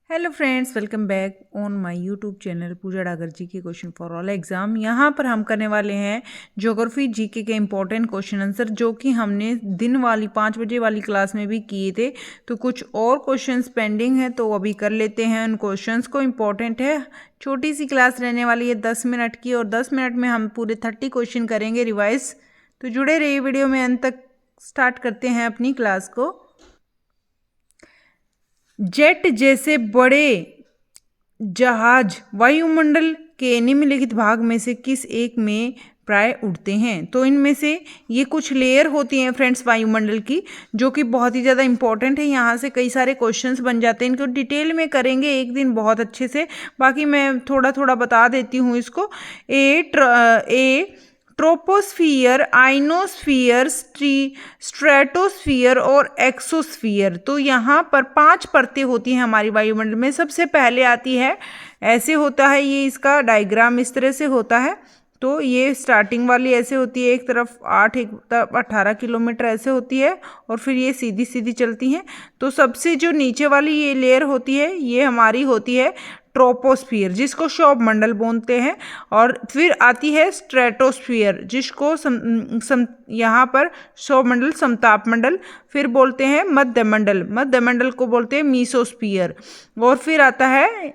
Hello friends, welcome back on my YouTube channel Pooja Dagar ji के question for all exam. यहाँ पर हम करने वाले हैं ज्योग्राफी जीके के इम्पोर्टेंट क्वेश्चन आंसर, जो कि हमने दिन वाली 5 बजे वाली क्लास में भी किए थे। तो कुछ और क्वेश्चंस पेंडिंग है, तो अभी कर लेते हैं उन क्वेश्चंस को। इम्पोर्टेंट है, छोटी सी क्लास रहने वाली है 10 मिनट की, और 10 मिनट में हम पूरे 30 क्वेश्चन करेंगे रिवाइज। तो जुड़े रहिए वीडियो में अंत तक। स्टार्ट करते हैं अपनी क्लास को। जेट जैसे बड़े जहाज वायुमंडल के निम्नलिखित भाग में से किस एक में प्राय उड़ते हैं? तो इनमें से ये कुछ लेयर होती हैं फ्रेंड्स वायुमंडल की, जो कि बहुत ही ज़्यादा इंपॉर्टेंट है। यहाँ से कई सारे क्वेश्चंस बन जाते हैं। इनको डिटेल में करेंगे एक दिन बहुत अच्छे से, बाकी मैं थोड़ा थोड़ा बता देती हूँ इसको। ए ट्रोपोस्फियर, आइनोस्फियर, स्ट्रेटोस्फियर और एक्सोस्फियर। तो यहाँ पर 5 परतें होती हैं हमारी वायुमंडल में। सबसे पहले आती है, ऐसे होता है ये, इसका डायग्राम इस तरह से होता है। तो ये स्टार्टिंग वाली ऐसे होती है, एक तरफ 8 एक तरफ 18 किलोमीटर ऐसे होती है, और फिर ये सीधी सीधी चलती हैं। तो सबसे जो नीचे वाली ये लेयर होती है, ये हमारी होती है ट्रोपोस्फियर, जिसको सौर मंडल बोलते हैं। और फिर आती है स्ट्रेटोस्फियर, जिसको यहाँ पर सौर मंडल, समताप मंडल, फिर बोलते हैं मध्यमंडल, मध्यमंडल को बोलते हैं मीसोस्फियर। और फिर आता है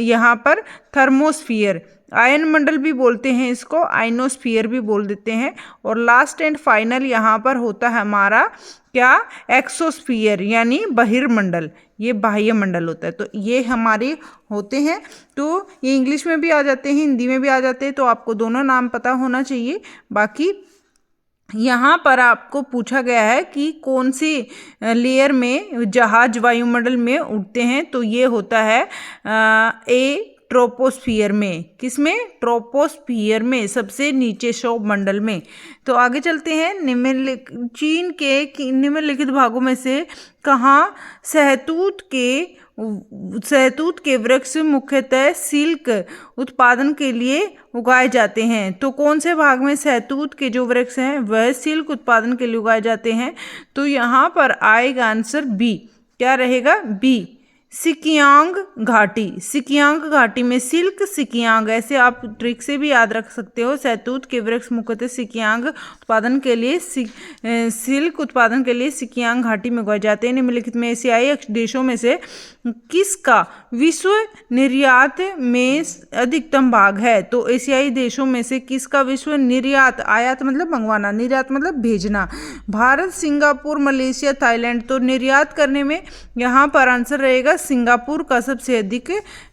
यहाँ पर थर्मोस्फियर, आयन मंडल भी बोलते हैं इसको, आइनोस्फियर भी बोल देते हैं। और लास्ट एंड फाइनल यहाँ पर होता है हमारा क्या, एक्सोस्फियर, यानी बहिर्मंडल, ये बाह्य मंडल होता है। तो ये हमारे होते हैं। तो ये इंग्लिश में भी आ जाते हैं, हिंदी में भी आ जाते हैं, तो आपको दोनों नाम पता होना चाहिए। बाकी यहाँ पर आपको पूछा गया है कि कौन सी लेयर में जहाज वायुमंडल में उड़ते हैं, तो ये होता है ए ट्रोपोस्फियर में। किसमें? ट्रोपोस्फियर में, सबसे नीचे सौर मंडल में। तो आगे चलते हैं। चीन के निम्नलिखित भागों में से कहाँ सहतूत के वृक्ष मुख्यतः सिल्क उत्पादन के लिए उगाए जाते हैं? तो कौन से भाग में सहतूत के जो वृक्ष हैं वह सिल्क उत्पादन के लिए उगाए जाते हैं? तो यहाँ पर आएगा आंसर बी। क्या रहेगा? बी, सिकियांग घाटी। सिकियांग घाटी में सिल्क, सिकियांग, ऐसे आप ट्रिक से भी याद रख सकते हो। सहतूत के वृक्ष मुख्यतः सिकियांग उत्पादन के लिए सिल्क उत्पादन के लिए सिकियांग घाटी में उगाए जाते हैं। निम्नलिखित में एशियाई देशों में से किसका विश्व निर्यात में अधिकतम भाग है? तो एशियाई देशों में से किसका विश्व निर्यात, आयात मतलब मंगवाना, निर्यात मतलब भेजना, भारत, सिंगापुर, मलेशिया, थाईलैंड। तो निर्यात करने में यहाँ पर आंसर रहेगा सिंगापुर का सबसे अधिक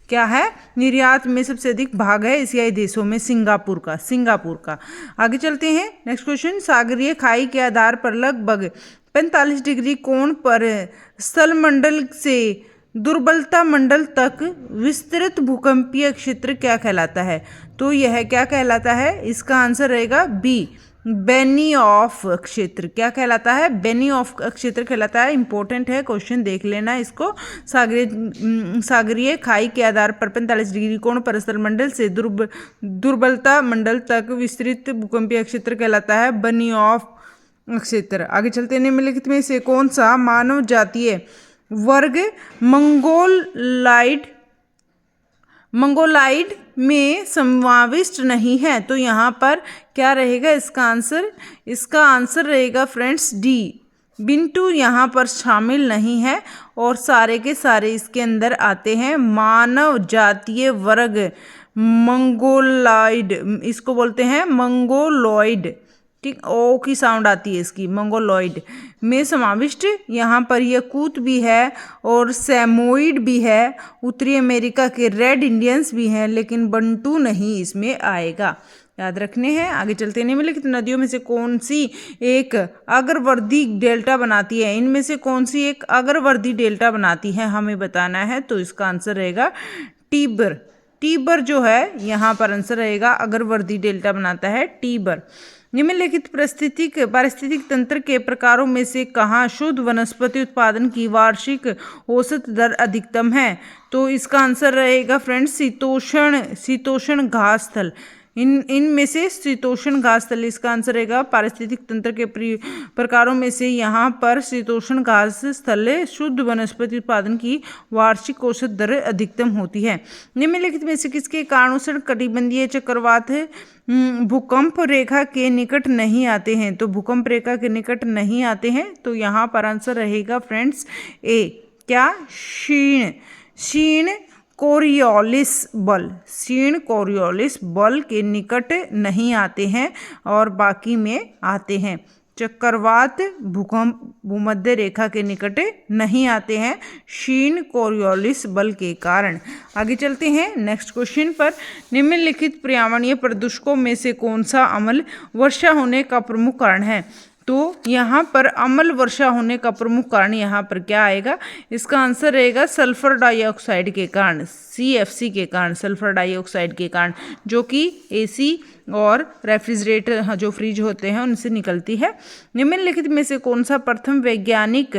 क्या है, निर्यात में सबसे अधिक भाग है एशियाई देशों में सिंगापुर का। आगे चलते हैं। नेक्स्ट क्वेश्चन, सागरीय खाई के आधार पर लगभग 45 डिग्री कोण पर स्थलमंडल से दुर्बलता मंडल तक विस्तृत भूकंपीय क्षेत्र क्या कहलाता है? तो यह क्या कहलाता है? इसका आंसर रहेगा बी, बेनियोफ क्षेत्र। क्या कहलाता है? बेनियोफ क्षेत्र कहलाता है। इंपॉर्टेंट है, क्वेश्चन देख लेना इसको। सागरीय खाई के आधार पर 45 डिग्री कोण पर स्थलमंडल से दुर्बलता मंडल तक विस्तृत भूकंपीय क्षेत्र कहलाता है बेनियोफ क्षेत्र। आगे चलते हैं। निम्नलिखित में से कौन सा मानव जातीय वर्ग मंगोलाइड में समाविष्ट नहीं है? तो यहाँ पर क्या रहेगा इसका आंसर? इसका आंसर रहेगा फ्रेंड्स डी, बिंटू यहाँ पर शामिल नहीं है, और सारे के सारे इसके अंदर आते हैं। मानव जातीय वर्ग मंगोलाइड, इसको बोलते हैं मंगोलॉइड, ठीक, ओ की साउंड आती है इसकी, मंगोलॉइड में समाविष्ट। यहाँ पर यकूत भी है और सैमोइड भी है, उत्तरी अमेरिका के रेड इंडियंस भी हैं, लेकिन बंटू नहीं इसमें आएगा, याद रखने हैं। आगे चलते हैं। निम्नलिखित नदियों में से कौन सी एक अग्रवर्ती डेल्टा बनाती है? इनमें से कौन सी एक अग्रवर्ती डेल्टा बनाती है, हमें बताना है। तो इसका आंसर रहेगा टीबर। टीबर जो है यहाँ पर आंसर रहेगा, अग्रवर्ती डेल्टा बनाता है टीबर। निम्नलिखित पारिस्थितिक तंत्र के प्रकारों में से कहाँ शुद्ध वनस्पति उत्पादन की वार्षिक औसत दर अधिकतम है? तो इसका आंसर रहेगा फ्रेंड्स शीतोष्ण घास स्थल। इनमें से शीतोष्ण घास स्थल, इसका आंसर रहेगा पारिस्थितिक तंत्र के प्रकारों में से यहाँ पर शीतोष्ण घास स्थल शुद्ध वनस्पति उत्पादन की वार्षिक औसत दर अधिकतम होती है। निम्नलिखित में से किसके कारण उष्ण कटिबंधीय चक्रवात भूकंप रेखा के निकट नहीं आते हैं? तो भूकंप रेखा के निकट नहीं आते हैं, तो यहाँ पर आंसर रहेगा फ्रेंड्स ए, क्या, क्षीण कोरियोलिस बल, क्षीण कोरियोलिस बल के निकट नहीं आते हैं और बाकी में आते हैं। चक्रवात भूकंप भूमध्य रेखा के निकट नहीं आते हैं क्षीण कोरियोलिस बल के कारण। आगे चलते हैं नेक्स्ट क्वेश्चन पर। निम्नलिखित पर्यावरणीय प्रदूषकों में से कौन सा अम्ल वर्षा होने का प्रमुख कारण है? तो यहाँ पर अम्ल वर्षा होने का प्रमुख कारण यहाँ पर क्या आएगा? इसका आंसर रहेगा सल्फर डाइऑक्साइड के कारण, CFC के कारण, सल्फर डाइऑक्साइड के कारण, जो कि AC और रेफ्रिजरेटर जो फ्रिज होते हैं उनसे निकलती है। निम्नलिखित में से कौन सा प्रथम वैज्ञानिक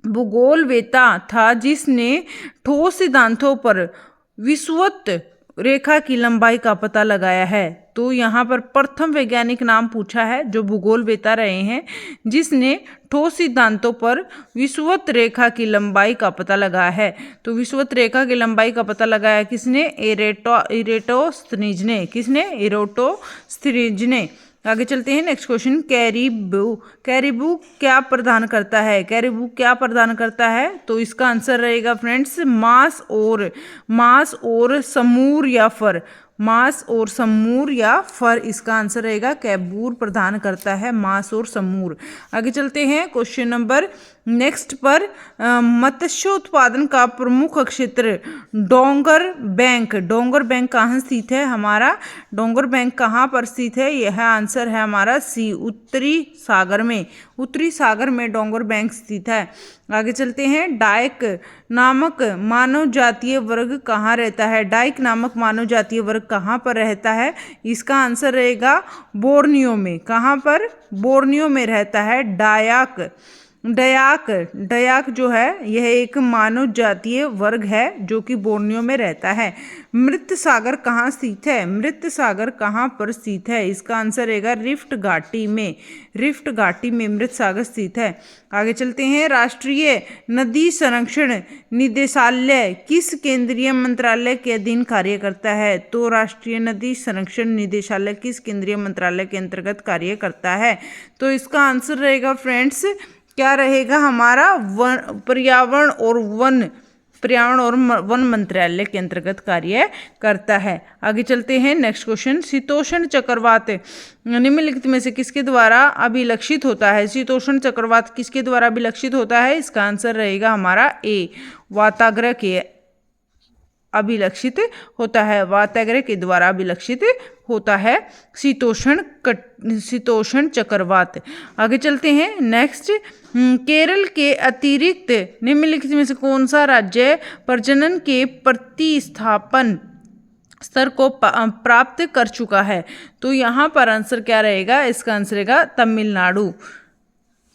भूगोलवेत्ता था जिसने ठोस सिद्धांतों पर विषुवत रेखा की लंबाई का पता लगाया है? तो यहाँ पर प्रथम वैज्ञानिक नाम पूछा है जो भूगोलवेत्ता रहे हैं जिसने ठोस सिद्धांतों पर विषुवत रेखा की लंबाई का पता लगाया है। तो विषुवत रेखा की लंबाई का पता लगाया किसने? इरेटोस्थनीज ने। किसने? इरेटोस्थनीज ने। आगे चलते हैं नेक्स्ट क्वेश्चन। कैरिबू क्या प्रदान करता है? कैरिबू क्या प्रदान करता है? तो इसका आंसर रहेगा फ्रेंड्स मांस और समूर या फर, मांस और समूर या फर, इसका आंसर रहेगा कैबूर प्रदान करता है मांस और समूर। आगे चलते हैं क्वेश्चन नंबर नेक्स्ट पर। मत्स्य उत्पादन का प्रमुख क्षेत्र डोंगर बैंक, डोंगर बैंक कहाँ स्थित है? हमारा डोंगर बैंक कहाँ पर स्थित है? यह आंसर है हमारा सी, उत्तरी सागर में, उत्तरी सागर में डोंगर बैंक स्थित है। आगे चलते हैं। डायक नामक मानव जातीय वर्ग कहाँ रहता है? डायक नामक मानव जातीय वर्ग कहाँ पर रहता है? इसका आंसर रहेगा बोर्नियो में। कहाँ पर? बोर्नियो में रहता है डायक। डयाक जो है यह एक मानव जातीय वर्ग है जो कि बोर्नियो में रहता है। मृत सागर कहाँ स्थित है? मृत सागर कहाँ पर स्थित है? इसका आंसर रहेगा रिफ्ट घाटी में, रिफ्ट घाटी में मृत सागर स्थित है। आगे चलते हैं। राष्ट्रीय नदी संरक्षण निदेशालय किस केंद्रीय मंत्रालय के अधीन कार्य करता है? तो राष्ट्रीय नदी संरक्षण निदेशालय किस केंद्रीय मंत्रालय के अंतर्गत कार्य करता है? तो इसका आंसर रहेगा फ्रेंड्स क्या रहेगा हमारा? पर्यावरण और वन मंत्रालय के अंतर्गत कार्य करता है। आगे चलते हैं नेक्स्ट क्वेश्चन। शीतोष्ण चक्रवात निम्नलिखित में से किसके द्वारा अभिलक्षित होता है? शीतोष्ण चक्रवात किसके द्वारा अभिलक्षित होता है? इसका आंसर रहेगा हमारा ए, वाताग्रह के अभिलक्षित होता है, वाताग्रह के द्वारा अभिलक्षित होता है शीतोष्ण चक्रवात। आगे चलते हैं नेक्स्ट। केरल के अतिरिक्त निम्नलिखित में से कौन सा राज्य प्रजनन के प्रतिस्थापन स्तर को प्राप्त कर चुका है? तो यहाँ पर आंसर क्या रहेगा? इसका आंसर रहेगा तमिलनाडु।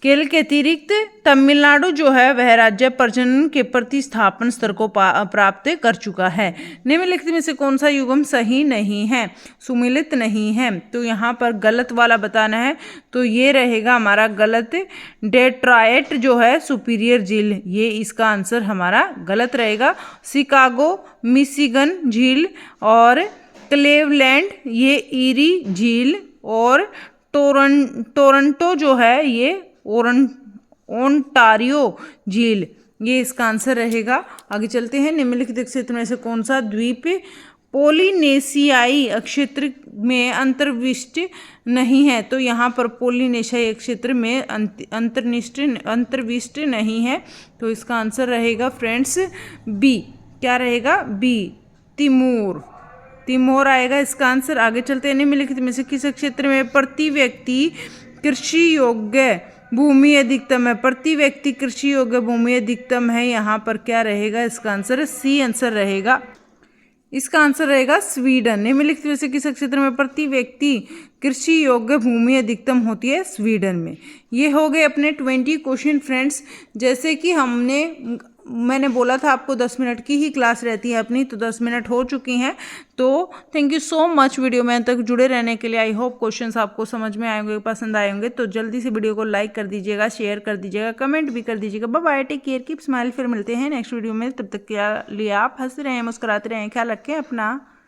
केरल के अतिरिक्त तमिलनाडु जो है वह राज्य प्रजनन के प्रतिस्थापन स्तर को प्राप्त कर चुका है। निम्नलिखित में से कौन सा युग्म सही नहीं है, सुमेलित नहीं है? तो यहाँ पर गलत वाला बताना है, तो ये रहेगा हमारा गलत। डेट्रॉयट जो है सुपीरियर झील, ये इसका आंसर हमारा गलत रहेगा। शिकागो मिशिगन झील और क्लेवलैंड ये ईरी झील और टोरंटो जो है ये ओंटारियो झील, ये इसका आंसर रहेगा। आगे चलते हैं। निम्नलिखित क्षेत्र में से कौन सा द्वीप पोलिनेशियाई क्षेत्र में अंतर्विष्ट नहीं है? तो यहाँ पर पोलिनेशियाई क्षेत्र में अंतर्विष्ट नहीं है, तो इसका आंसर रहेगा फ्रेंड्स बी। क्या रहेगा? बी, तिमोर आएगा इसका आंसर। आगे चलते हैं। निम्नलिखित में से किस क्षेत्र में प्रति व्यक्ति कृषि योग्य भूमि अधिकतम है? प्रति व्यक्ति कृषि योग्य भूमि अधिकतम है, यहाँ पर क्या रहेगा? इसका आंसर सी आंसर रहेगा। इसका आंसर रहेगा स्वीडन। निम्नलिखित में से किस क्षेत्र में प्रति व्यक्ति कृषि योग्य भूमि अधिकतम होती है? स्वीडन में। ये हो गए अपने 20 क्वेश्चन फ्रेंड्स। जैसे कि हमने मैंने बोला था आपको 10 मिनट की ही क्लास रहती है अपनी, तो 10 मिनट हो चुकी हैं। तो thank you so much video में तक जुड़े रहने के लिए। आई होप क्वेश्चंस आपको समझ में आएंगे, पसंद आएंगे। तो जल्दी से वीडियो को लाइक कर दीजिएगा, शेयर कर दीजिएगा, कमेंट भी कर दीजिएगा। Bye bye, take care, keep smile. फिर मिलते हैं नेक्स्ट वीडियो में, तब तक के लिए आप हंसते रहें, मुस्कुराते रहें, ख्याल रखें अपना।